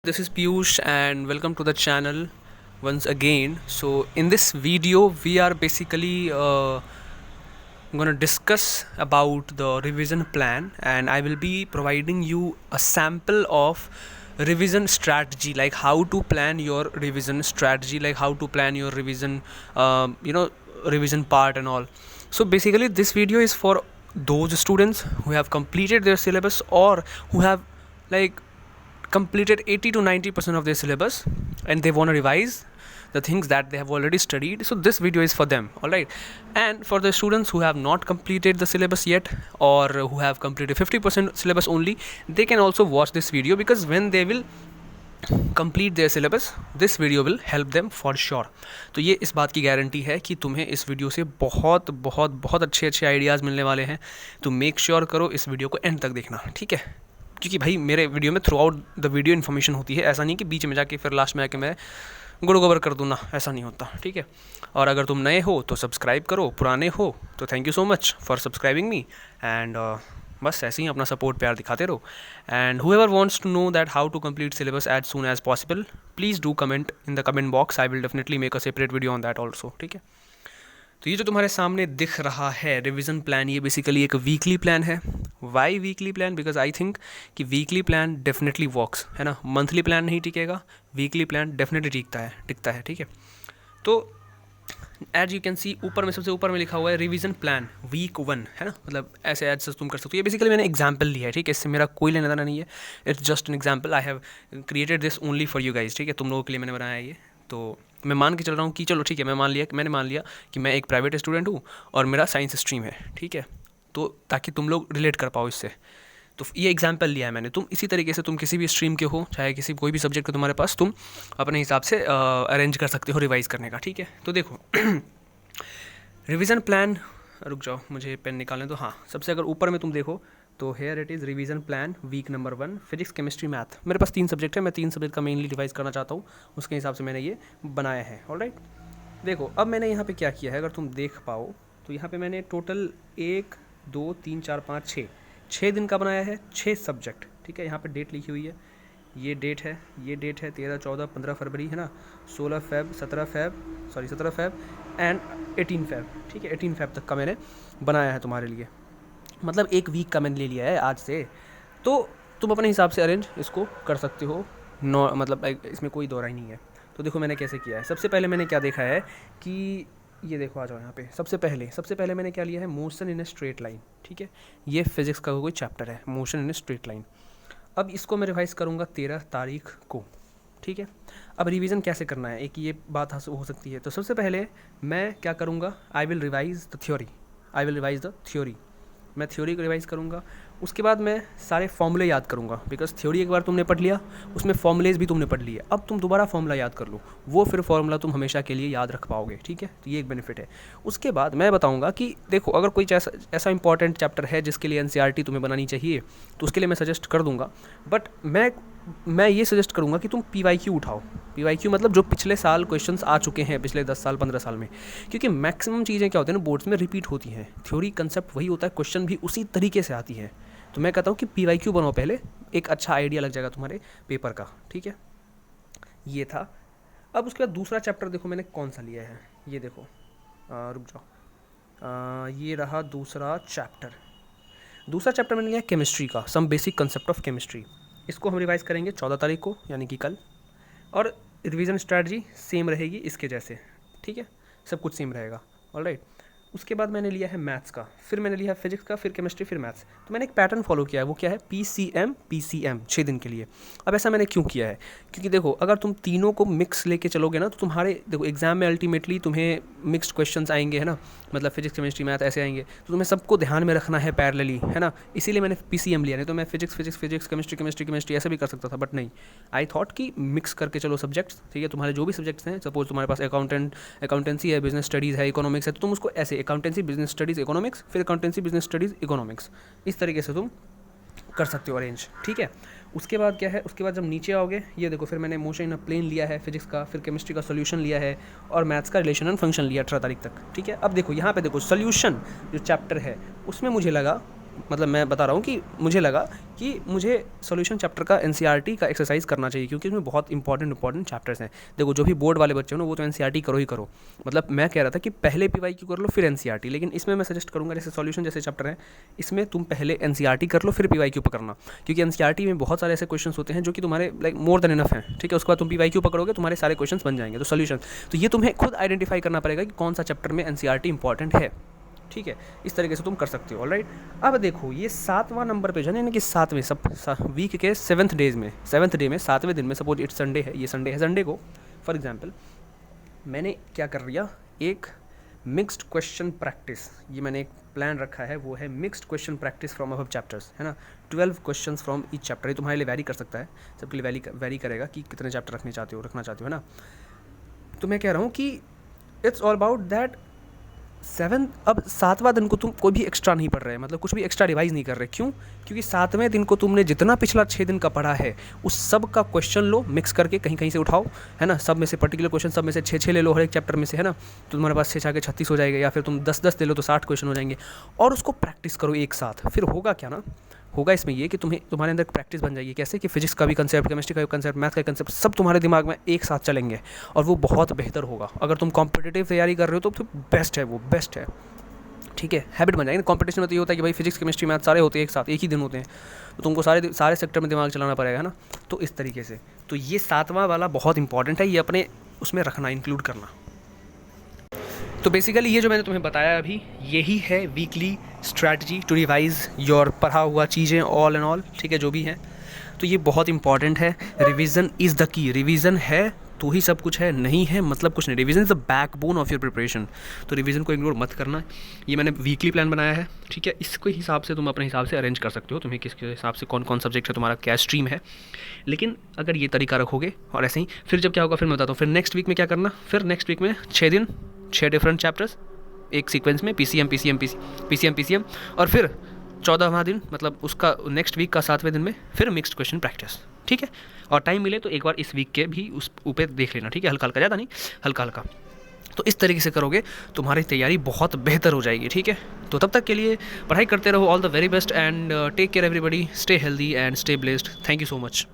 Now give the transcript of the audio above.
This is Piyush and welcome to the channel once again. So in this video we are basically going to discuss about the revision plan, and I will be providing you a sample of revision strategy, like how to plan your revision strategy, like how to plan your revision revision part and all. So basically this video is for those students who have completed their syllabus or who have like completed 80 to 90% of their syllabus and they want to revise the things that they have already studied. So this video is for them, all right. And for the students who have not completed the syllabus yet or who have completed 50% syllabus only, they can also watch this video, because when they will complete their syllabus this video will help them for sure. तो ये इस बात की guarantee है कि तुम्हें इस video से बहुत बहुत बहुत अच्छे अच्छे आइडियाज़ मिलने वाले हैं. तो मेक श्योर करो इस वीडियो को एंड तक देखना, ठीक है. क्योंकि भाई मेरे वीडियो में through out the video information होती है, ऐसा नहीं कि बीच में जाके फिर लास्ट में आके मैं गुड़ गोबर कर दूँ ना, ऐसा नहीं होता, ठीक है. और अगर तुम नए हो तो सब्सक्राइब करो, पुराने हो तो thank you so much for subscribing me. And बस ऐसे ही अपना सपोर्ट प्यार दिखाते रहो. And whoever wants to know that how to complete syllabus as soon as possible, please do comment in the comment box. I will definitely make a separate video on that also, ठीक है. तो ये जो तुम्हारे सामने दिख रहा है रिवीजन प्लान, ये बेसिकली एक वीकली प्लान है. Why weekly plan? Because I think कि वीकली प्लान डेफिनेटली वर्क्स, है ना. मंथली प्लान नहीं टिकेगा, वीकली प्लान डेफिनेटली टिकता है, ठीक है. तो एज यू कैन सी ऊपर में, सबसे ऊपर में लिखा हुआ है रिवीजन प्लान वीक 1, है ना. मतलब ऐसे एज तुम कर सकते हो. ये बेसिकली मैंने एग्जाम्पल लिया है, ठीक है. इससे मेरा कोई लेना देना नहीं है. It's just an example. I have created this only for you guys, ठीक है. तुम लोगों के लिए मैंने बनाया है ये. तो मैं मान के चल रहा हूँ कि चलो ठीक है, मैंने मान लिया कि मैं एक प्राइवेट स्टूडेंट हूँ और मेरा साइंस स्ट्रीम है, ठीक है. तो ताकि तुम लोग रिलेट कर पाओ इससे, तो ये एग्जाम्पल लिया है मैंने. तुम इसी तरीके से तुम किसी भी स्ट्रीम के हो, चाहे कोई भी सब्जेक्ट हो तुम्हारे पास, तुम अपने हिसाब से अरेंज कर सकते हो रिवाइज़ करने का, ठीक है. तो देखो रिवीजन प्लान, रुक जाओ मुझे पेन निकालने तो. हाँ, सबसे अगर ऊपर में तुम देखो तो here it is revision plan week number 1 physics chemistry math. मेरे पास 3 सब्जेक्ट है, मैं 3 सब्जेक्ट का मेनली रिवाइज़ करना चाहता हूँ, उसके हिसाब से मैंने ये बनाया है. ऑलराइट, देखो अब मैंने यहाँ पे क्या किया है, अगर तुम देख पाओ तो यहाँ पे मैंने टोटल 1 2 3 4 5 6 दिन का बनाया है, 6 सब्जेक्ट, ठीक है. यहाँ पे डेट लिखी हुई है, ये डेट है 13 14 15 फरवरी, है ना. 16 फेब 17 फेब एंड 18 फेब, ठीक है. 18 फेब तक का मैंने बनाया है तुम्हारे लिए. मतलब एक वीक का मैंने ले लिया है आज से. तो तुम अपने हिसाब से अरेंज इसको कर सकते हो. मतलब इसमें कोई दो राय नहीं है. तो देखो मैंने कैसे किया है. सबसे पहले मैंने क्या देखा है कि ये देखो, आ जाओ यहाँ पे. सबसे पहले मैंने क्या लिया है, motion in a straight line, ठीक है. ये फिजिक्स का कोई चैप्टर है, motion in a straight line. अब इसको मैं रिवाइज़ करूँगा 13 तारीख को, ठीक है. अब रिवीजन कैसे करना है, एक ये बात हो सकती है. तो सबसे पहले मैं क्या करूँगा, I will revise the theory. मैं थ्योरी को रिवाइज़ करूँगा. उसके बाद मैं सारे फॉर्मूले याद करूँगा, बिकॉज थ्योरी एक बार तुमने पढ़ लिया, उसमें फॉर्मूलेज भी तुमने पढ़ लिए. अब तुम दोबारा फॉर्मूला याद कर लो, वो फिर फॉर्मूला तुम हमेशा के लिए याद रख पाओगे, ठीक है. तो ये एक बेनिफिट है. उसके बाद मैं बताऊँगा कि देखो अगर कोई ऐसा इंपॉर्टेंट चैप्टर है जिसके लिए एनसीईआरटी तुम्हें बनानी चाहिए, तो उसके लिए मैं सजेस्ट कर दूँगा. बट मैं ये सजेस्ट करूँगा कि तुम पीवाईक्यू उठाओ. पीवाईक्यू मतलब जो पिछले साल क्वेश्चंस आ चुके हैं, पिछले 10 साल 15 साल में. क्योंकि मैक्सिमम चीज़ें क्या होती हैं ना, बोर्ड्स में रिपीट होती हैं. थ्योरी कंसेप्ट वही होता है, क्वेश्चन भी उसी तरीके से आती है. तो मैं कहता हूँ कि पीवाईक्यू बनाओ पहले, एक अच्छा आइडिया लग जाएगा तुम्हारे पेपर का, ठीक है. ये था. अब उसके बाद दूसरा चैप्टर देखो मैंने कौन सा लिया है, ये देखो. रुक जाओ, ये रहा दूसरा चैप्टर मैंने लिया केमिस्ट्री का, some basic concept of chemistry. इसको हम रिवाइज़ करेंगे 14 तारीख को, यानी कि कल. और रिवीजन स्ट्रैटेजी सेम रहेगी इसके जैसे, ठीक है. सब कुछ सेम रहेगा. ऑलराइट. उसके बाद मैंने लिया है मैथ्स का, फिर मैंने लिया है फिजिक्स का, फिर केमिस्ट्री, फिर मैथ्स. तो मैंने एक पैटर्न फॉलो किया है, वो क्या है, PCM 6 दिन के लिए. अब ऐसा मैंने क्यों किया है, क्योंकि देखो अगर तुम तीनों को मिक्स लेके चलोगे ना, तो तुम्हारे देखो एग्जाम में अल्टीमेटली तुम्हें मिक्स्ड क्वेश्चंस आएंगे, है ना. मतलब फिजिक्स केमिस्ट्री मैथ ऐसे आएंगे, तो तुम्हें सबको ध्यान में रखना है पैरेलली, है ना. इसीलिए मैंने PCM लिया. नहीं तो मैं फिजिक्स केमिस्ट्री ऐसे भी कर सकता था, बट नहीं. आई थॉट कि मिक्स करके चलो सब्जेक्ट्स, ठीक है. तुम्हारे जो भी सब्जेक्ट्स हैं, सपोज तुम्हारे पास अकाउंटेंसी है, बिजनेस स्टडीज़ है, इकोनॉमिक्स है, तो तुम उसको ऐसे अकाउंटेंसी बिजनेस स्टडीज़ इकोनॉमिक्स, फिर अकाउंटेंसी बिजनेस स्टडीज़ इकोनॉमिक्स, इस तरीके से तुम कर सकते हो अरेंज, ठीक है. उसके बाद क्या है, उसके बाद जब नीचे आओगे, ये देखो फिर मैंने मोशन इन अ प्लेन लिया है फिजिक्स का, फिर केमिस्ट्री का सोल्यूशन लिया है, और मैथ्स का रिलेशन एंड फंक्शन लिया 18 तारीख तक, ठीक है. अब देखो यहाँ पे देखो सोल्यूशन जो चैप्टर है, उसमें मुझे लगा मतलब मैं बता रहा हूँ कि मुझे लगा कि मुझे सॉल्यूशन चैप्टर का एनसीईआरटी का एक्सरसाइज करना चाहिए, क्योंकि इसमें बहुत इंपॉर्टेंट चैप्टर्स हैं। देखो जो भी बोर्ड वाले बच्चे हो ना वो तो एनसीईआरटी करो ही करो, मतलब मैं कह रहा था कि पहले पीवाईक्यू कर लो फिर एनसीईआरटी, लेकिन इसमें मैं सजेस्ट करूँगा जैसे सॉल्यूशन जैसे चैप्टर है इसमें तुम पहले एनसीईआरटी कर लो फिर पीवाईक्यू पकड़ना, क्योंकि एनसीईआरटी में बहुत सारे ऐसे क्वेश्चन होते हैं जो कि तुम्हारे लाइक मोर देन इनफ है, ठीक है। उसके बाद तुम पीवाईक्यू पकड़ोगे तुम्हारे सारे क्वेश्चन बन जाएंगे। तो सॉल्यूशन तो ये तुम्हें खुद आइडेंटिफाई करना पड़ेगा कि कौन सा चैप्टर में एनसीईआरटी इंपॉर्टेंट है, ठीक है। इस तरीके से तुम कर सकते हो। ऑलराइट, अब देखो ये 7वां नंबर पेज है, यानी कि 7वें वीक के 7th डे में 7वें दिन में, सपोज इट्स संडे है, ये संडे है, संडे को फॉर एग्जांपल मैंने क्या कर लिया, एक मिक्स्ड क्वेश्चन प्रैक्टिस, ये मैंने एक प्लान रखा है, वो है mixed question practice from above chapters, है ना। 12 क्वेश्चंस फ्रॉम ईच चैप्टर। ये तुम्हारे लिए वैरी कर सकता है, सबके लिए वैरी करेगा कि कितने चैप्टर रखना चाहते हो, है ना। तो मैं कह रहा हूँ कि इट्स ऑल अबाउट दैट अब 7वां दिन को तुम कोई भी एक्स्ट्रा नहीं पढ़ रहे, मतलब कुछ भी एक्स्ट्रा रिवाइज नहीं कर रहे। क्यों? क्योंकि 7वें दिन को तुमने जितना पिछला 6 दिन का पढ़ा है उस सब का क्वेश्चन लो, मिक्स करके कहीं कहीं से उठाओ, है ना। सब में से पर्टिकुलर क्वेश्चन सब में से 6 ले लो हर एक चैप्टर में से, है ना। तो तुम्हारे पास 6 के 36 हो जाएगा, या फिर तुम 10 ले लो तो 60 क्वेश्चन हो जाएंगे, और उसको प्रैक्टिस करो एक साथ। फिर होगा क्या ना, होगा इसमें ये कि तुम्हारे अंदर प्रैक्टिस बन जाएगी। कैसे कि फिजिक्स का भी कंसेप्ट, केमिस्ट्री का भी कंसेप्ट, मैथ का कंसेप्ट सब तुम्हारे दिमाग में एक साथ चलेंगे, और वो बहुत बेहतर होगा। अगर तुम कॉम्पिटिटिव तैयारी कर रहे हो तो बेस्ट है, वो बेस्ट है, ठीक है। हैबिट बन जाएगी। कंपटीशन में तो ये होता है कि भाई फिजिक्स केमिस्ट्री मैथ सारे होते हैं एक साथ, एक ही दिन होते हैं, तो तुमको सारे सेक्टर में दिमाग चलाना पड़ेगा, है ना। तो इस तरीके से तो ये 7वां वाला बहुत इंपॉर्टेंट है, ये अपने उसमें रखना, इंक्लूड करना। तो बेसिकली ये जो मैंने तुम्हें बताया अभी, यही है weekly strategy to revise your पढ़ा हुआ चीज़ें ऑल एंड ऑल, ठीक है, जो भी है। तो ये बहुत इंपॉर्टेंट है। Revision is the key, revision है तो ही सब कुछ है, नहीं है मतलब कुछ नहीं। Revision is the backbone of your preparation, तो रिवीजन को इग्नोर मत करना। ये मैंने वीकली प्लान बनाया है, ठीक है। इसके हिसाब से तुम अपने हिसाब से अरेंज कर सकते हो, तुम्हें किसके हिसाब से कौन कौन सब्जेक्ट है, तुम्हारा क्या स्ट्रीम है। लेकिन अगर ये तरीका रखोगे और ऐसे ही, फिर जब क्या होगा फिर मैं बताता हूँ। फिर नेक्स्ट वीक में क्या करना, फिर नेक्स्ट वीक में 6 दिन 6 डिफरेंट चैप्टर्स एक सीक्वेंस में, पीसीएम, और फिर 14वां दिन मतलब उसका नेक्स्ट वीक का 7वें दिन में फिर मिक्स्ड क्वेश्चन प्रैक्टिस, ठीक है। और टाइम मिले तो एक बार इस वीक के भी उस ऊपर देख लेना, ठीक है, हल्का हल्का, ज़्यादा नहीं, हल्का हल्का। तो इस तरीके से करोगे तुम्हारी तैयारी बहुत बेहतर हो जाएगी, ठीक है। तो तब तक के लिए पढ़ाई करते रहो। All the very best and take care everybody, stay healthy and stay blessed. Thank you so much.